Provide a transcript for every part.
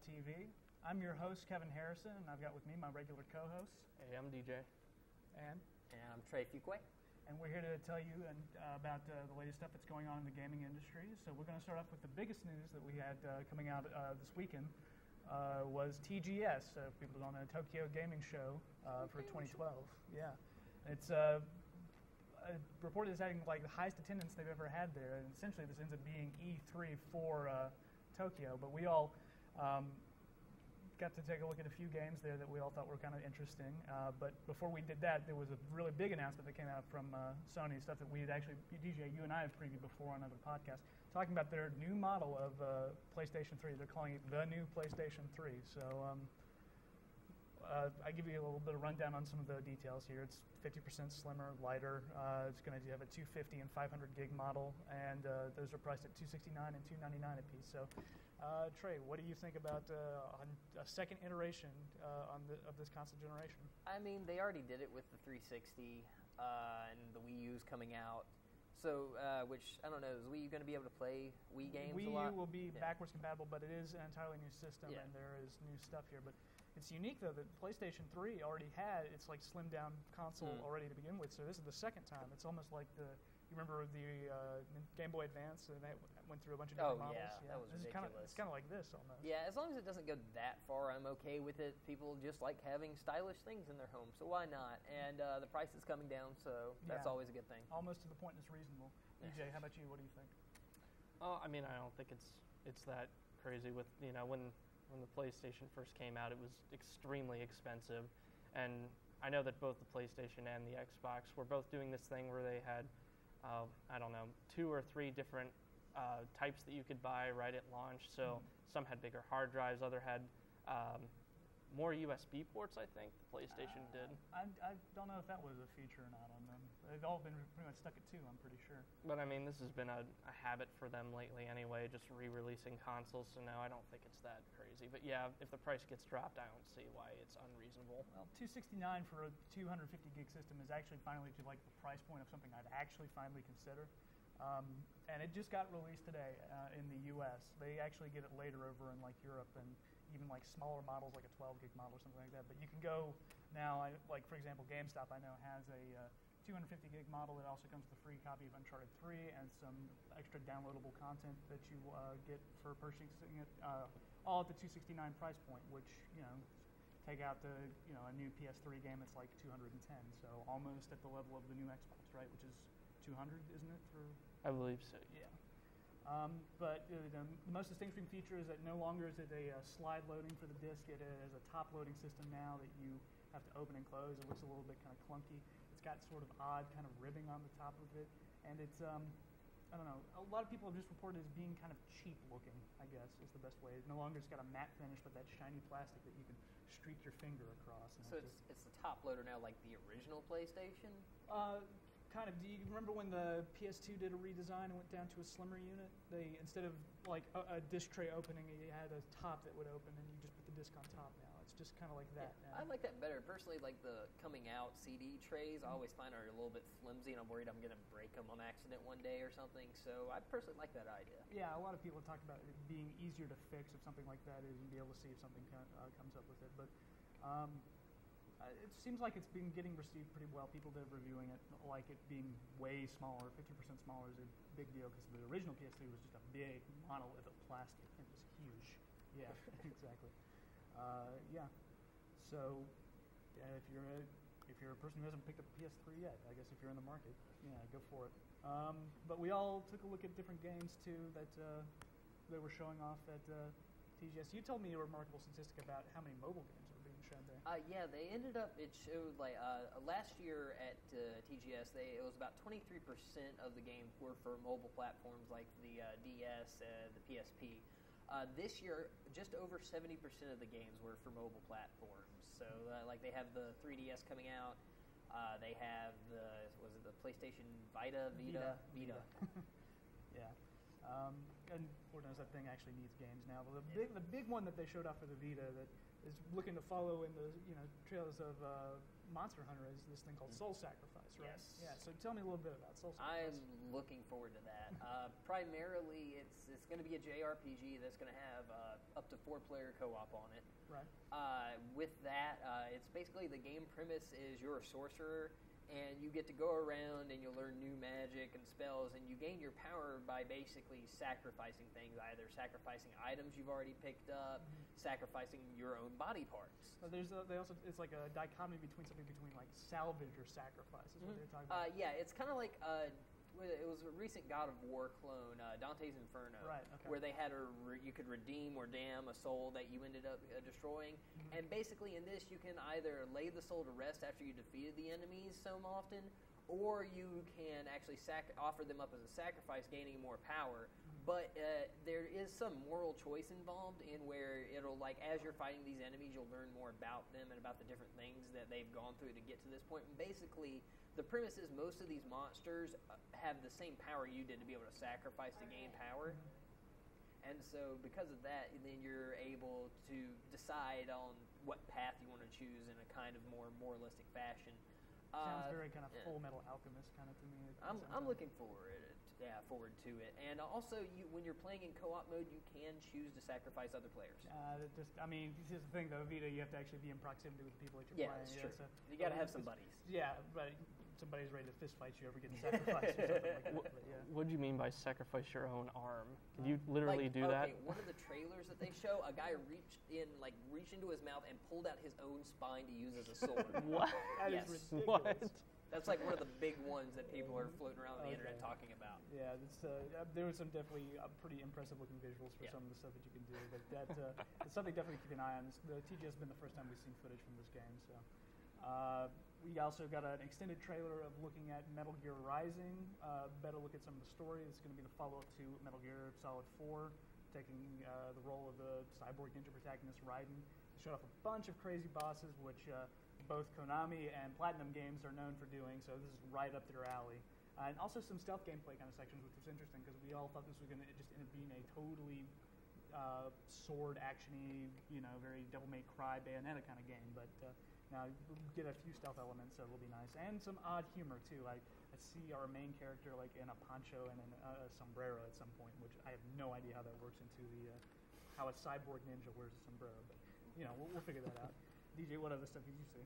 Loadout TV. I'm your host, Kevin Harrison, and I've got with me my regular co-hosts. Hey, I'm DJ. And I'm Trey Fuquay. And we're here to tell you about the latest stuff that's going on in the gaming industry. So we're going to start off with the biggest news that we had coming out this weekend was TGS, if people don't know, Tokyo Gaming Show for 2012. Yeah. It's reported as having like the highest attendance they've ever had there, and essentially this ends up being E3 for Tokyo. But we all got to take a look at a few games there that we all thought were kind of interesting. But before we did that, there was a really big announcement that came out from Sony, stuff that we had actually, DJ, you and I have previewed before on other podcasts, talking about their new model of PlayStation 3. They're calling it the new PlayStation 3. So I give you a little bit of rundown on some of the details here. It's 50% slimmer, lighter. It's going to have a 250 and 500 gig model, and those are priced at $269 and $299 a piece. So, Trey, what do you think about a second iteration of this console generation? I mean, they already did it with the 360 and the Wii U's coming out. So, which, I don't know, is Wii U going to be able to play Wii games a lot? Wii U will be backwards compatible, but it is an entirely new system, and there is new stuff here. But it's unique, though, that PlayStation 3 already had its like slimmed-down console already to begin with. So this is the second time. It's almost like you remember the Game Boy Advance, and that went through a bunch of different models. Yeah, that was ridiculous. It's kind of like this, almost. Yeah, as long as it doesn't go that far, I'm okay with it. People just like having stylish things in their home, so why not? And the price is coming down, so that's always a good thing. Almost to the point it's reasonable. EJ, how about you? What do you think? I mean, I don't think it's that crazy. With when the PlayStation first came out, it was extremely expensive, and I know that both the PlayStation and the Xbox were both doing this thing where they had, I don't know, 2 or 3 different types that you could buy right at launch. So some had bigger hard drives, other had more USB ports, I think, the PlayStation did. I don't know if that was a feature or not on them. They've all been pretty much stuck at 2, I'm pretty sure. But, I mean, this has been a habit for them lately anyway, just re-releasing consoles, so no, I don't think it's that crazy. But, yeah, if the price gets dropped, I don't see why it's unreasonable. Well, $269 for a 250 gig system is actually finally to like the price point of something I'd actually finally consider. And it just got released today in the U.S. They actually get it later over in like Europe and even like smaller models, like a 12 gig model or something like that. But you can go now, like for example, GameStop I know has a 250 gig model that also comes with a free copy of Uncharted 3 and some extra downloadable content that you get for purchasing it, all at the $269 price point, which take out the a new PS3 game that's like $210, so almost at the level of the new Xbox, right? Which is $200, isn't it? I believe so. Yeah. But the most distinguishing feature is that no longer is it a slide loading for the disc. It is a top loading system now that you have to open and close. It looks a little bit kind of clunky. It's got sort of odd kind of ribbing on the top of it, and it's I don't know. A lot of people have just reported it as being kind of cheap looking, I guess, is the best way. No longer it's got a matte finish, but that shiny plastic that you can streak your finger across. So it's the top loader now, like the original PlayStation? Kind of. Do you remember when the PS2 did a redesign and went down to a slimmer unit? They, instead of like a disc tray opening, it had a top that would open, and you just put the disc on top now. It's just kind of like that now. I like that better. Personally, like the coming out CD trays, I always find are a little bit flimsy, and I'm worried I'm going to break them on accident one day or something. So I personally like that idea. Yeah, a lot of people have talked about it being easier to fix if something like that is, and be able to see if something comes up with it. But it seems like it's been getting received pretty well. People that are reviewing it like it being way smaller. 50% smaller is a big deal because the original PS3 was just a big monolith of plastic. It was huge. Yeah, exactly. Yeah. So if you're a person who hasn't picked up a PS3 yet, I guess if you're in the market, yeah, go for it. But we all took a look at different games too that they were showing off at TGS. You told me a remarkable statistic about how many mobile games are being shown there. Yeah, they ended up, it showed like last year at TGS, it was about 23% of the games were for mobile platforms like the DS, the PSP. This year, just over 70% of the games were for mobile platforms. So like they have the 3DS coming out, they have the PlayStation Vita? Yeah. And Lord knows that thing actually needs games now. But the big one that they showed off for the Vita that is looking to follow in the trails of Monster Hunter is this thing called Soul Sacrifice, right? Yes. Yeah. So tell me a little bit about Soul Sacrifice. I'm looking forward to that. Primarily, it's going to be a JRPG that's going to have up to 4-player co-op on it. Right. With that, it's basically the game premise is you're a sorcerer, and you get to go around and you'll learn new magic and spells, and you gain your power by basically sacrificing things, either sacrificing items you've already picked up, sacrificing your own body parts. So it's like a dichotomy between like salvage or sacrifice is what they're talking about. Yeah, it's kind of like it was a recent God of War clone, Dante's Inferno, Right, okay. where they had you could redeem or damn a soul that you ended up destroying. And basically in this, you can either lay the soul to rest after you defeated the enemies so often, or you can actually offer them up as a sacrifice, gaining more power. But there is some moral choice involved in where it'll, like, as you're fighting these enemies, you'll learn more about them and about the different things that they've gone through to get to this point. And basically, the premise is most of these monsters have the same power you did to be able to sacrifice to gain power. And so because of that, then you're able to decide on what path you want to choose in a kind of more moralistic fashion. Sounds very kind of Full Metal Alchemist kind of to me. I'm looking forward to it. And also, when you're playing in co-op mode, you can choose to sacrifice other players. Here's the thing though, Vita, you have to actually be in proximity with the people that you're playing. Yeah, that's true. You got to have some buddies. Yeah, but somebody's ready to fist fight you over getting sacrificed or something like that. But yeah. What do you mean by sacrifice your own arm? Can you literally do that? One of the trailers that they show, a guy reached into his mouth and pulled out his own spine to use as a sword. What? That Yes. is ridiculous. What? That's like one of the big ones that people are floating around on the internet talking about. Yeah, there was some definitely pretty impressive looking visuals for some of the stuff that you can do. But that it's something definitely to keep an eye on. The TGS has been the first time we've seen footage from this game. So we also got an extended trailer of looking at Metal Gear Rising. Better look at some of the story. It's going to be the follow-up to Metal Gear Solid 4, taking the role of the cyborg ninja protagonist Raiden. They showed off a bunch of crazy bosses, which both Konami and Platinum Games are known for doing, so this is right up their alley. And also some stealth gameplay kind of sections, which was interesting because we all thought this was going to just end up being a totally sword actiony, very Devil May Cry, Bayonetta kind of game. But now we'll get a few stealth elements, so it'll be nice, and some odd humor too. I see our main character like in a poncho and a sombrero at some point, which I have no idea how that works into how a cyborg ninja wears a sombrero. But we'll figure that out. DJ, what other stuff did you see?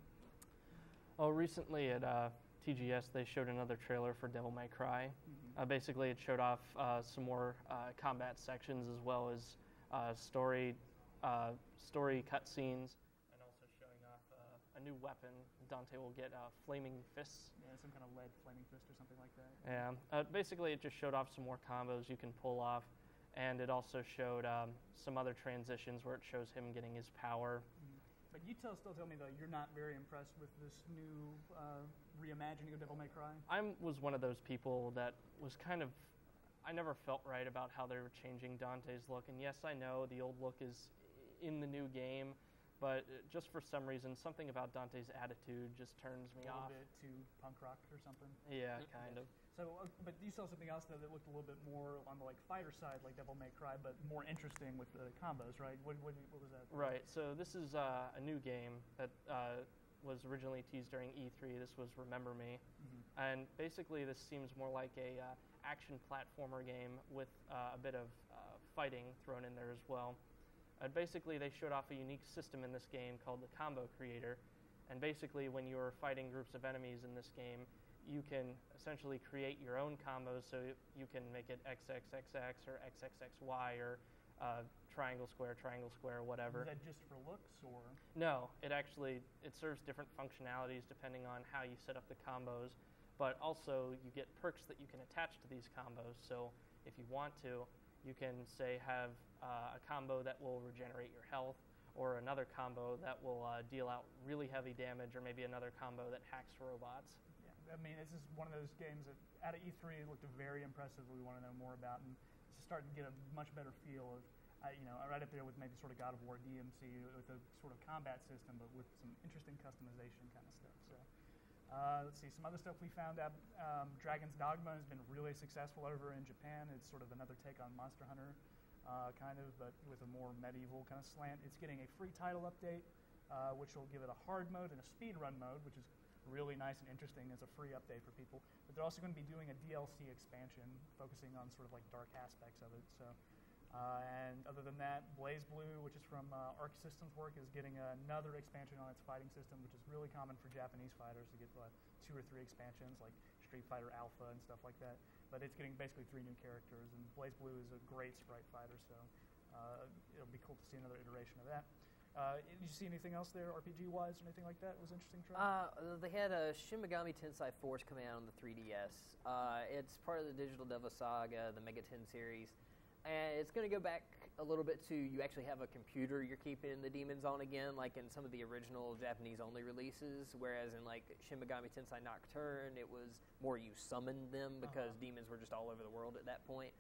Oh, recently at TGS, they showed another trailer for Devil May Cry. Basically, it showed off some more combat sections as well as story cutscenes, and also showing off a new weapon. Dante will get flaming fists. Yeah, some kind of lead flaming fist or something like that. Yeah. Basically, it just showed off some more combos you can pull off, and it also showed some other transitions where it shows him getting his power. But you still tell me, though, you're not very impressed with this new reimagining of Devil May Cry? I was one of those people that was I never felt right about how they were changing Dante's look. And yes, I know the old look is in the new game, but just for some reason, something about Dante's attitude just turns me off. A little bit too punk rock or something? Yeah, kind of. So, but you saw something else that looked a little bit more on the fighter side, like Devil May Cry, but more interesting with the combos, right? What was that? Right. So this is a new game that was originally teased during E3. This was Remember Me, and basically this seems more like a action platformer game with a bit of fighting thrown in there as well. Basically, they showed off a unique system in this game called the Combo Creator, and basically when you're fighting groups of enemies in this game, you can essentially create your own combos, so you can make it XXXX or XXXY or triangle square, whatever. Is that just for looks, or? No, it serves different functionalities depending on how you set up the combos, but also you get perks that you can attach to these combos. So if you want to, you can say have a combo that will regenerate your health, or another combo that will deal out really heavy damage, or maybe another combo that hacks robots. I mean, this is one of those games that out of E3 it looked very impressive that we want to know more about, and it's starting to get a much better feel of, right up there with maybe sort of God of War DMC with a sort of combat system, but with some interesting customization kind of stuff. So let's see, some other stuff we found out. Dragon's Dogma has been really successful over in Japan. It's sort of another take on Monster Hunter, kind of, but with a more medieval kind of slant. It's getting a free title update which will give it a hard mode and a speed run mode, which is really nice and interesting as a free update for people. But they're also going to be doing a DLC expansion focusing on sort of like dark aspects of it. So, and other than that, Blaze Blue, which is from Arc Systems work, is getting another expansion on its fighting system, which is really common for Japanese fighters to get 2 or 3 expansions, like Street Fighter Alpha and stuff like that. But it's getting basically 3 new characters, and Blaze Blue is a great sprite fighter, so it'll be cool to see another iteration of that. Did you see anything else there, RPG-wise, or anything like that? Was interesting, Trey? They had a Shin Megami Tensei Force coming out on the 3DS. It's part of the Digital Devil Saga, the Mega 10 series. And it's going to go back a little bit to you actually have a computer you're keeping the demons on again, like in some of the original Japanese-only releases, whereas in like Shin Megami Tensei Nocturne, it was more you summoned them because demons were just all over the world at that point.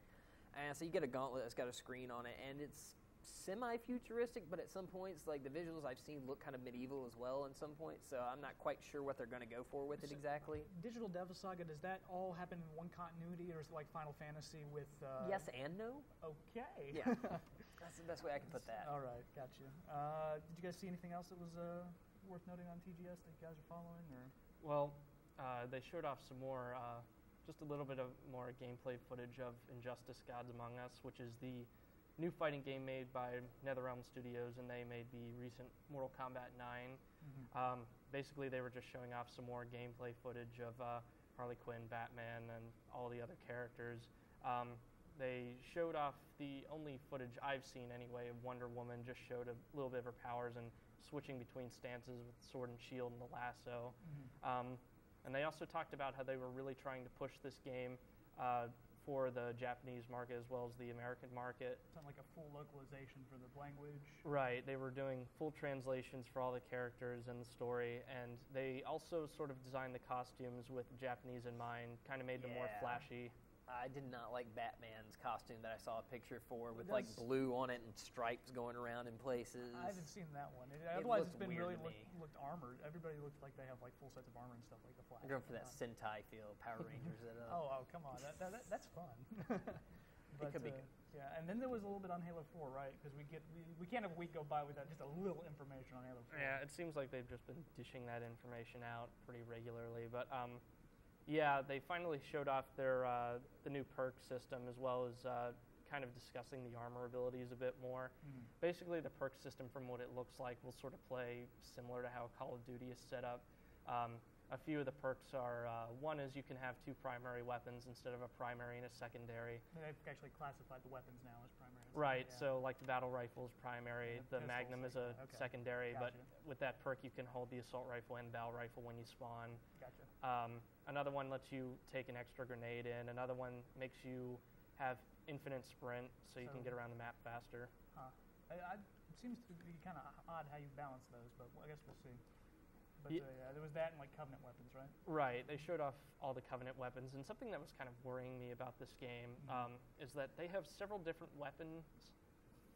And so you get a gauntlet that's got a screen on it, and it's semi-futuristic, but at some points, like the visuals I've seen look kind of medieval as well in some points, so I'm not quite sure what they're going to go for with it exactly. Digital Devil Saga, does that all happen in one continuity, or is it like Final Fantasy with... Yes and no. Okay. Yeah. That's the best way I can put that. All right, gotcha. Did you guys see anything else that was worth noting on TGS that you guys are following? Or? Well, they showed off some more, just a little bit of more gameplay footage of Injustice Gods Among Us, which is the new fighting game made by NetherRealm Studios, and they made the recent Mortal Kombat 9. Basically, they were just showing off some more gameplay footage of Harley Quinn, Batman, and all the other characters. They showed off the only footage I've seen anyway of Wonder Woman, just showed a little bit of her powers and switching between stances with the sword and shield and the lasso. And they also talked about how they were really trying to push this game for the Japanese market as well as the American market. Something like a full localization for the language. Right. They were doing full translations for all the characters and the story, and they also sort of designed the costumes with Japanese in mind, kind of made them more flashy. I did not like Batman's costume that I saw a picture for with like blue on it and stripes going around in places. I haven't seen that one. Otherwise, it's been really looked armored. Everybody looks like they have like full sets of armor and stuff like the Flash. I'm going for that Sentai feel, Power Rangers. Oh, come on, that's fun. But, it could be good. Yeah, and then there was a little bit on Halo 4, right? Because we can't have a week go by without just a little information on Halo 4. Yeah, it seems like they've just been dishing that information out pretty regularly, but. Yeah, they finally showed off their the new perk system as well as kind of discussing the armor abilities a bit more. Basically, the perk system, from what it looks like, will sort of play similar to how Call of Duty is set up. A few of the perks are, one is you can have 2 primary weapons instead of a primary and a secondary. They've actually classified the weapons now as primary. Right, so like the battle rifle is primary, the Magnum is a secondary, but with that perk you can hold the assault rifle and battle rifle when you spawn. Gotcha. Another one lets you take an extra grenade in. Another one makes you have infinite sprint, so you can get around the map faster. It seems to be kind of odd how you balance those, but I guess we'll see. But there was that and like Covenant weapons, right? Right. They showed off all the Covenant weapons, and something that was kind of worrying me about this game is that they have several different weapons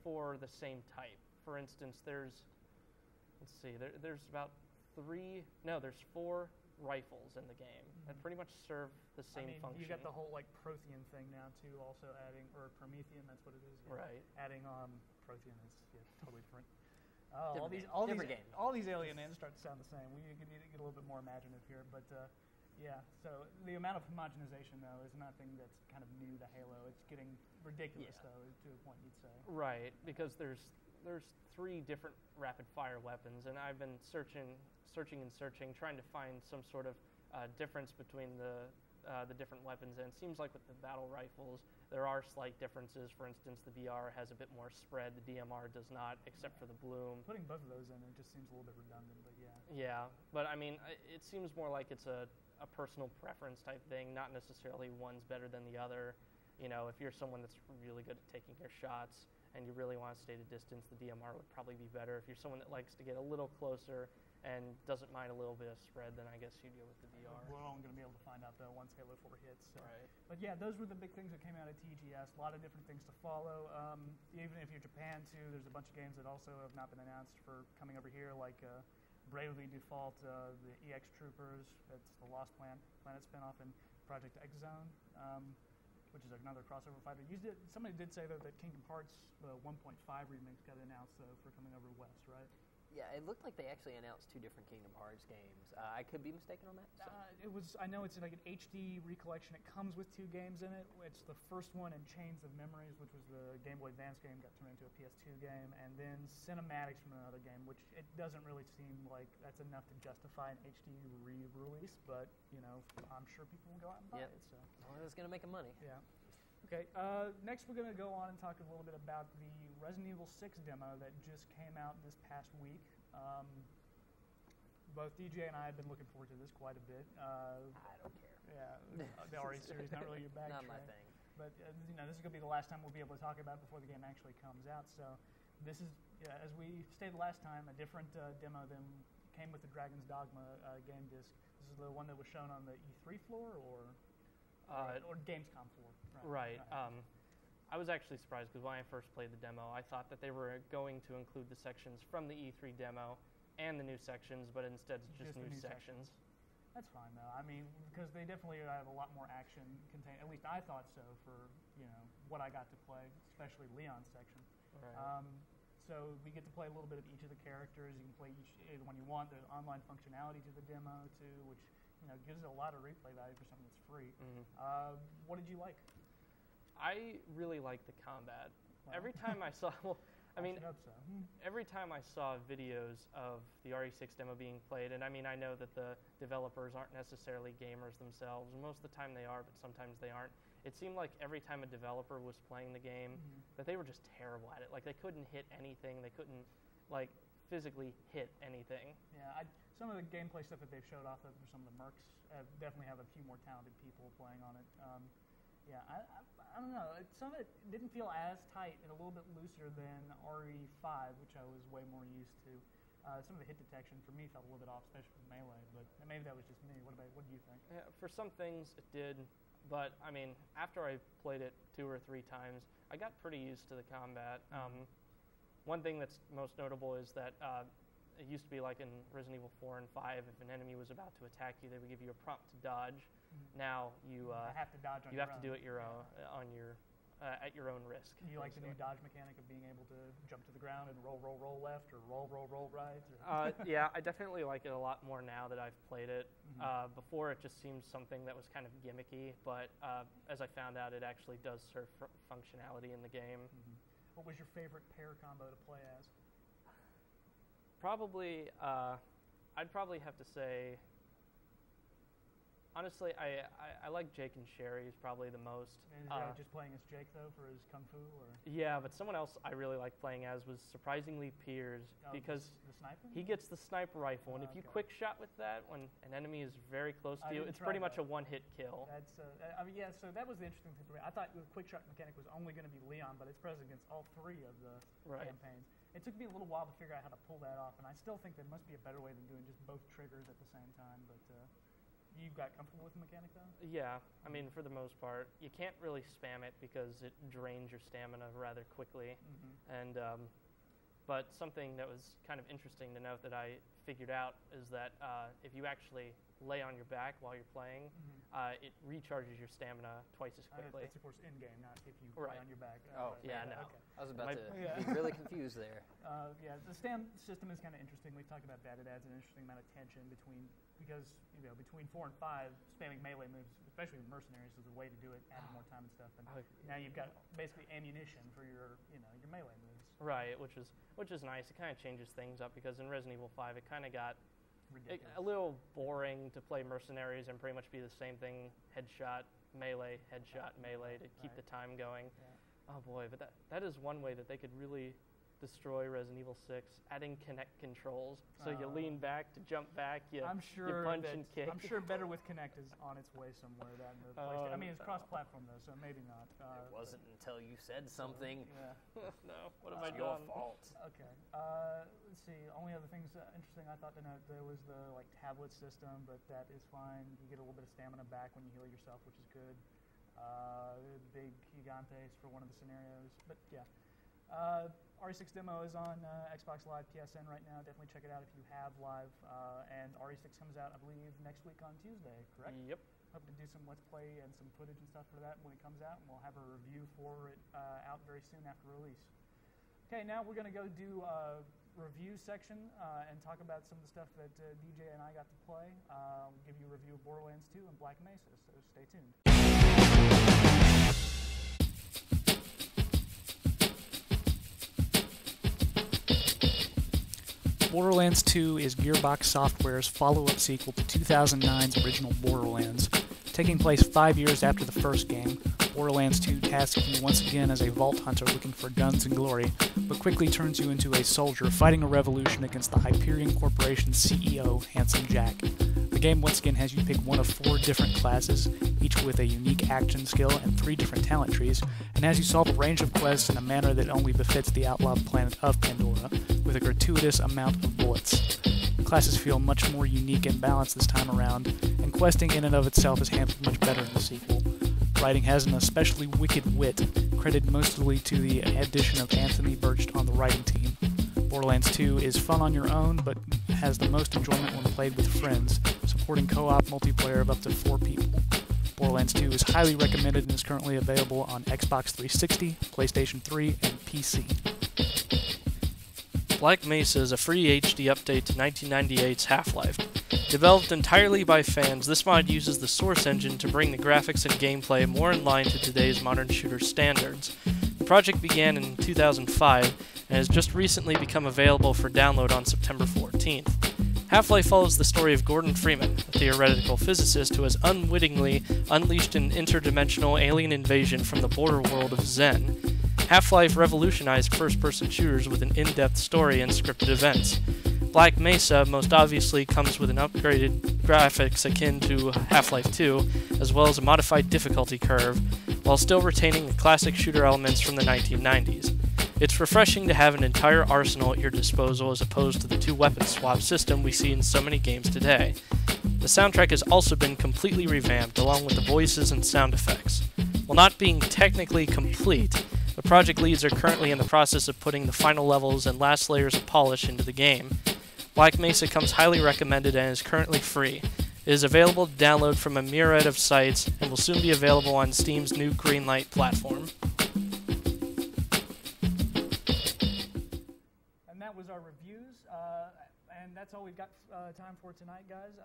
for the same type. For instance, there's about 4 rifles in the game that pretty much serve the same function. You got the whole like Prothean thing now too, also adding, or Promethean, that's what it is. Yeah. Right. Adding Prothean is totally different. Different all these alien names start to sound the same. We need to get a little bit more imaginative here, but yeah. So the amount of homogenization though is nothing that's kind of new to Halo. It's getting ridiculous though, to a point you'd say. Right, because there's 3 different rapid fire weapons, and I've been searching, trying to find some sort of difference between the different weapons. And it seems like with the battle rifles, there are slight differences. For instance, the BR has a bit more spread. The DMR does not, except for the bloom. Putting both of those in, it just seems a little bit redundant, but yeah. Yeah, but I mean, it seems more like it's a personal preference type thing, not necessarily one's better than the other. You know, if you're someone that's really good at taking your shots and you really want to stay at a distance, the DMR would probably be better. If you're someone that likes to get a little closer and doesn't mind a little bit of spread, then I guess you go with the VR. We're only going to be able to find out though once Halo 4 hits. So. Right. But yeah, those were the big things that came out of TGS. A lot of different things to follow. Even if you're Japan too, there's a bunch of games that also have not been announced for coming over here, like Bravely Default, the EX Troopers, that's the Lost Planet spinoff, and Project X Zone, which is another crossover fighter. Somebody did say though that Kingdom Hearts 1.5 remake got announced though for coming over west, right? Yeah, it looked like they actually announced 2 different Kingdom Hearts games. I could be mistaken on that. I know it's like an HD recollection. It comes with 2 games in it. It's the first one in Chains of Memories, which was the Game Boy Advance game, got turned into a PS2 game, and then cinematics from another game, which it doesn't really seem like that's enough to justify an HD re-release, but, I'm sure people will go out and buy it. So. Well, it's going to make them money. Yeah. Okay, next we're going to go on and talk a little bit about the Resident Evil 6 demo that just came out this past week. Both DJ and I have been looking forward to this quite a bit. I don't care. Yeah, the RE series, not really your bag. Not my thing. But, this is going to be the last time we'll be able to talk about it before the game actually comes out. So this is, as we stated last time, a different demo than came with the Dragon's Dogma game disc. This is the one that was shown on the E3 floor or Gamescom floor. Right. I was actually surprised because when I first played the demo, I thought that they were going to include the sections from the E3 demo and the new sections, but instead it's just new sections. That's fine though. I mean, because they definitely have a lot more action contained. At least I thought so for what I got to play, especially Leon's section. Right. So we get to play a little bit of each of the characters. You can play the one you want. There's online functionality to the demo too, which gives it a lot of replay value for something that's free. Mm-hmm. What did you like? I really like the combat. Well, every time I saw, every time I saw videos of the RE6 demo being played, and I know that the developers aren't necessarily gamers themselves, and most of the time they are, but sometimes they aren't. It seemed like every time a developer was playing the game, that they were just terrible at it. Like they couldn't hit anything. They couldn't physically hit anything. Yeah, some of the gameplay stuff that they've showed off of some of the mercs definitely have a few more talented people playing on it. Yeah, I don't know. Some of it didn't feel as tight and a little bit looser than RE5, which I was way more used to. Some of the hit detection for me felt a little bit off, especially with Melee, but maybe that was just me. What do you think? Yeah, for some things it did, but after I played it 2 or 3 times, I got pretty used to the combat. One thing that's most notable is that it used to be like in Resident Evil 4 and 5, if an enemy was about to attack you, they would give you a prompt to dodge. Now you have to dodge on you your have own. to do it at your own risk. Do you like the new dodge mechanic of being able to jump to the ground and roll left or roll right? Yeah, I definitely like it a lot more now that I've played it. Before it just seemed something that was kind of gimmicky, but as I found out, it actually does serve functionality in the game. What was your favorite pair combo to play as? Probably, I'd probably have to say, honestly, I like Jake and Sherry's probably the most. And just playing as Jake, though, for his kung fu? Or? Yeah, but someone else I really like playing as was surprisingly Piers, because the sniper? he gets the sniper rifle, and if you quick shot with that when an enemy is very close to you, it's pretty much a one-hit kill. That's so that was the interesting thing for me. I thought the quick shot mechanic was only going to be Leon, but it's present against all 3 of the campaigns. It took me a little while to figure out how to pull that off, and I still think there must be a better way than doing just both triggers at the same time, but you got comfortable with the mechanic, though? Yeah, for the most part. You can't really spam it because it drains your stamina rather quickly. And but something that was kind of interesting to note that I figured out is that if you actually lay on your back while you're playing, it recharges your stamina twice as quickly. It's, of course, in-game, not if you lay on your back. Yeah, no. Okay. I was about to be really confused there. Yeah, the stam system is kind of interesting. We've talked about that. It adds an interesting amount of tension between 4 and 5, spamming melee moves, especially with mercenaries, is a way to do it, adding more time and stuff. And now you've got basically ammunition for your melee moves. Right, which is nice. It kind of changes things up because in Resident Evil 5, it kind of got a little boring to play mercenaries and pretty much be the same thing: headshot, melee, to keep the time going. Yeah. Oh boy, but that is one way that they could really destroy Resident Evil 6, adding Kinect controls. So you lean back to jump back, you punch and kick. I'm sure better with Kinect is on its way somewhere. That in the PlayStation. It's cross-platform though, so maybe not. It wasn't until you said something. No, what have I Your done? fault. Okay. Let's see. Only other things interesting I thought to note, there was the tablet system, but that is fine. You get a little bit of stamina back when you heal yourself, which is good. Big gigantes for one of the scenarios, but yeah. RE6 demo is on Xbox Live PSN right now. Definitely check it out if you have Live. And RE6 comes out, I believe, next week on Tuesday, correct? Yep. Hope to do some Let's Play and some footage and stuff for that when it comes out, and we'll have a review for it out very soon after release. Okay, now we're going to go do review section and talk about some of the stuff that DJ and I got to play. We'll give you a review of Borderlands 2 and Black Mesa, so stay tuned. Borderlands 2 is Gearbox Software's follow-up sequel to 2009's original Borderlands. Taking place 5 years after the first game, Borderlands 2 tasks you once again as a vault hunter looking for guns and glory, but quickly turns you into a soldier fighting a revolution against the Hyperion Corporation's CEO, Handsome Jack. The game once again has you pick one of 4 different classes, each with a unique action skill and 3 different talent trees, and has you solve a range of quests in a manner that only befits the outlawed planet of Pandora, with a gratuitous amount of bullets. The classes feel much more unique and balanced this time around, and questing in and of itself is handled much better in the sequel. Writing has an especially wicked wit, credited mostly to the addition of Anthony Birch on the writing team. Borderlands 2 is fun on your own, but has the most enjoyment when played with friends, supporting co-op multiplayer of up to 4 people. Borderlands 2 is highly recommended and is currently available on Xbox 360, PlayStation 3, and PC. Black Mesa is a free HD update to 1998's Half-Life. Developed entirely by fans, this mod uses the Source engine to bring the graphics and gameplay more in line to today's modern shooter standards. The project began in 2005 and has just recently become available for download on September 14th. Half-Life follows the story of Gordon Freeman, a theoretical physicist who has unwittingly unleashed an interdimensional alien invasion from the border world of Zen. Half-Life revolutionized first-person shooters with an in-depth story and scripted events. Black Mesa most obviously comes with an upgraded graphics akin to Half-Life 2, as well as a modified difficulty curve, while still retaining the classic shooter elements from the 1990s. It's refreshing to have an entire arsenal at your disposal as opposed to the 2-weapon swap system we see in so many games today. The soundtrack has also been completely revamped, along with the voices and sound effects. While not being technically complete, the project leads are currently in the process of putting the final levels and last layers of polish into the game. Black Mesa comes highly recommended and is currently free. It is available to download from a myriad of sites and will soon be available on Steam's new Greenlight platform. And that was our reviews, and that's all we've got time for tonight, guys.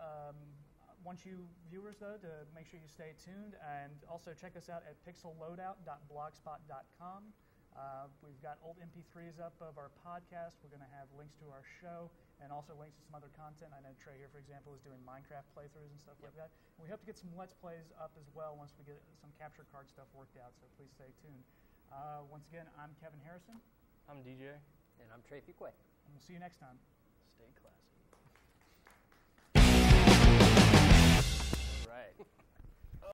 Want you viewers, though, to make sure you stay tuned, and also check us out at pixelloadout.blogspot.com. We've got old MP3s up of our podcast. We're going to have links to our show and also links to some other content. I know Trey here, for example, is doing Minecraft playthroughs and stuff like that. And we hope to get some Let's Plays up as well once we get some capture card stuff worked out, so please stay tuned. Once again, I'm Kevin Harrison. I'm DJ. And I'm Trey Fuquay. And we'll see you next time. Stay classy. All right.